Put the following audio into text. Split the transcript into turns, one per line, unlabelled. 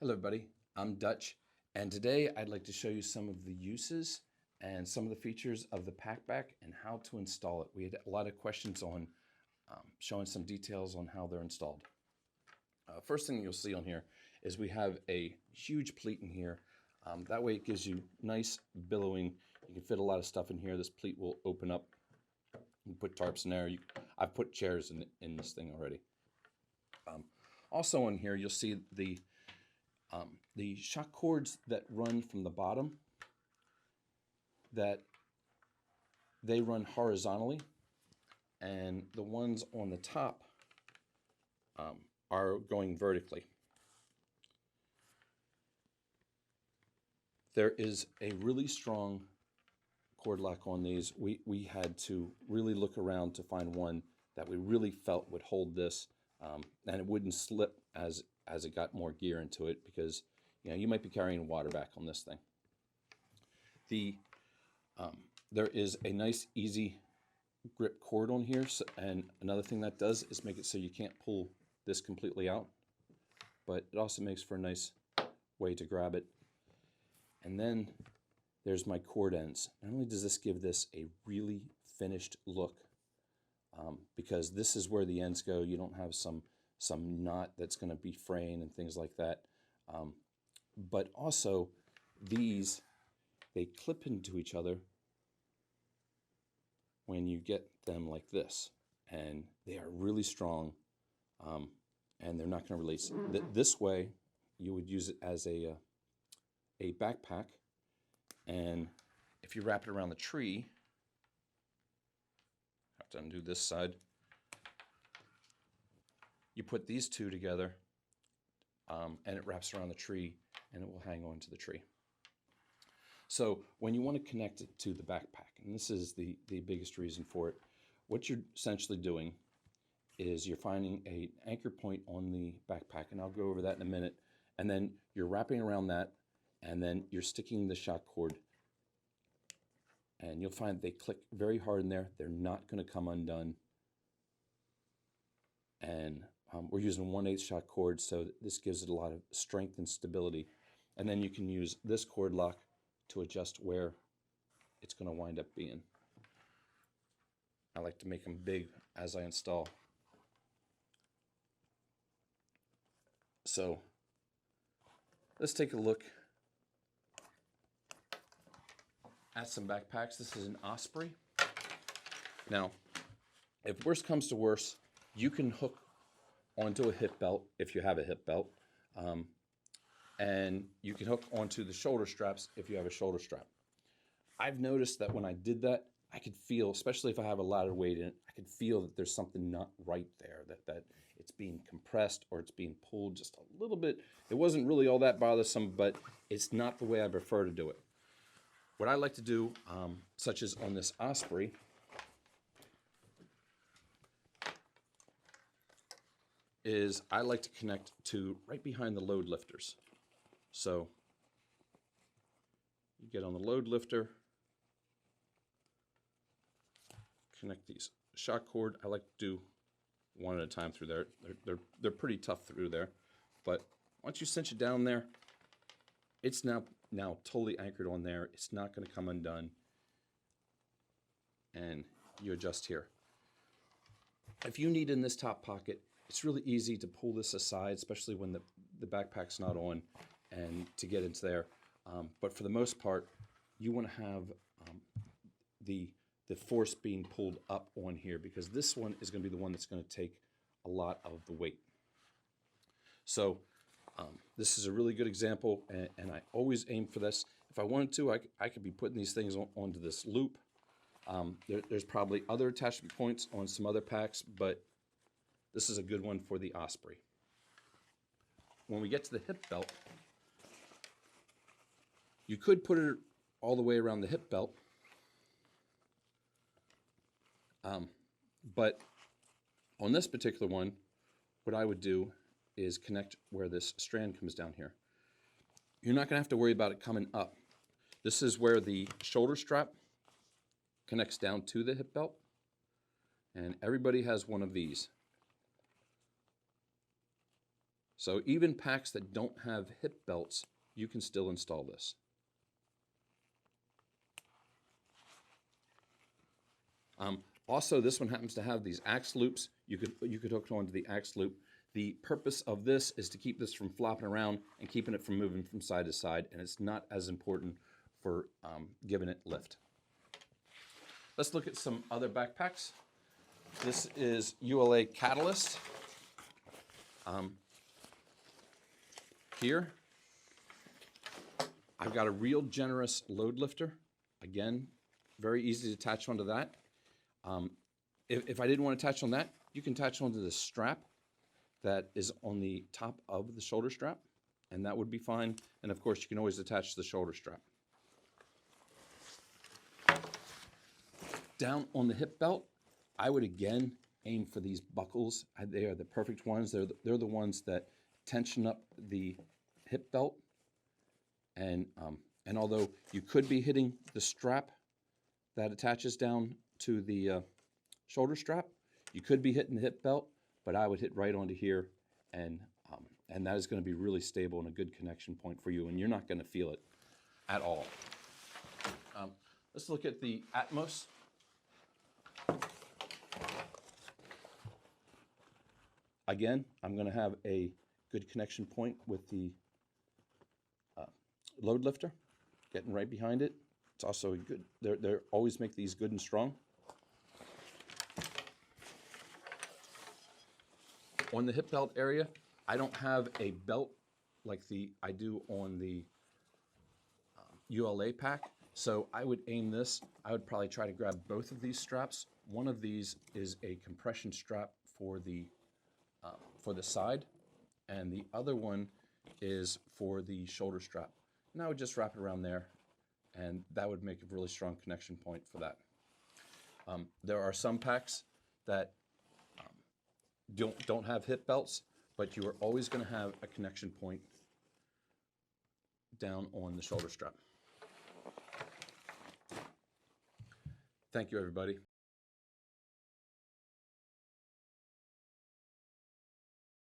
Hello everybody, I'm Dutch, and today I'd like to show you some of the uses and some of the features of the packback and how to install it. We had a lot of questions on showing some details on how they're installed. First thing you'll see on here is we have a huge pleat in here. That way it gives you nice billowing. You can fit a lot of stuff in here. This pleat will open up. You can put tarps in there. I've put chairs in this thing already. Also on here you'll see the shock cords that run from the bottom, that they run horizontally, and the ones on the top are going vertically. There is a really strong cord lock on these. We had to really look around to find one that we really felt would hold this, and it wouldn't slip as it got more gear into it, because you might be carrying water back on this thing. There is a nice easy grip cord on here, and another thing that does is make it so you can't pull this completely out, but it also makes for a nice way to grab it. And then there's my cord ends. Not only does this give this a really finished look, because this is where the ends go. You don't have some knot that's going to be fraying and things like that. But also these, they clip into each other when you get them like this, and they are really strong, and they're not going to release. This way you would use it as a backpack, and if you wrap it around the tree, I have to undo this side, you put these two together, and it wraps around the tree, and it will hang on to the tree. So when you want to connect it to the backpack, and this is the biggest reason for it, what you're essentially doing is you're finding an anchor point on the backpack, and I'll go over that in a minute, and then you're wrapping around that, and then you're sticking the shock cord, and you'll find they click very hard in there. They're not going to come undone, and we're using 1/8 shock cord, so this gives it a lot of strength and stability. And then you can use this cord lock to adjust where it's going to wind up being. I like to make them big as I install. So let's take a look at some backpacks. This is an Osprey. Now, if worst comes to worst, you can hook onto a hip belt if you have a hip belt, and you can hook onto the shoulder straps if you have a shoulder strap. I've noticed that when I did that, I could feel, especially if I have a lot of weight in it, I could feel that there's something not right there, that it's being compressed or it's being pulled just a little bit. It wasn't really all that bothersome, but it's not the way I prefer to do it. What I like to do, such as on this Osprey, is I like to connect to right behind the load lifters. So you get on the load lifter, connect these shock cord. I like to do one at a time through there. They're pretty tough through there, but once you cinch it down there, it's now totally anchored on there. It's not going to come undone, and you adjust here. If you need in this top pocket, it's really easy to pull this aside, especially when the backpack's not on, and to get into there. But for the most part, you want to have the force being pulled up on here, because this one is going to be the one that's going to take a lot of the weight. So this is a really good example, and I always aim for this. If I wanted to, I could be putting these things onto this loop. There's probably other attachment points on some other packs, but this is a good one for the Osprey. When we get to the hip belt, you could put it all the way around the hip belt, but on this particular one, what I would do is connect where this strand comes down here. You're not going to have to worry about it coming up. This is where the shoulder strap connects down to the hip belt, and everybody has one of these. So even packs that don't have hip belts, you can still install this. Also, this one happens to have these axe loops. You could hook it onto the axe loop. The purpose of this is to keep this from flopping around and keeping it from moving from side to side, and it's not as important for giving it lift. Let's look at some other backpacks. This is ULA Catalyst. Here, I've got a real generous load lifter. Again, very easy to attach onto that. If I didn't want to attach on that, you can attach onto the strap that is on the top of the shoulder strap, and that would be fine. And of course, you can always attach the shoulder strap. Down on the hip belt, I would again aim for these buckles. They are the perfect ones. They're the ones that tension up the hip belt. And although you could be hitting the strap that attaches down to the shoulder strap, you could be hitting the hip belt, but I would hit right onto here, and that is going to be really stable and a good connection point for you, and you're not going to feel it at all. Let's look at the Atmos. Again, I'm going to have a good connection point with the load lifter, getting right behind it. It's also a good, they always make these good and strong. On the hip belt area, I don't have a belt like I do on the ULA pack, so I would aim this. I would probably try to grab both of these straps. One of these is a compression strap for the side, and the other one is for the shoulder strap. And I would just wrap it around there, and that would make a really strong connection point for that. There are some packs that don't have hip belts, but you are always going to have a connection point down on the shoulder strap. Thank you, everybody.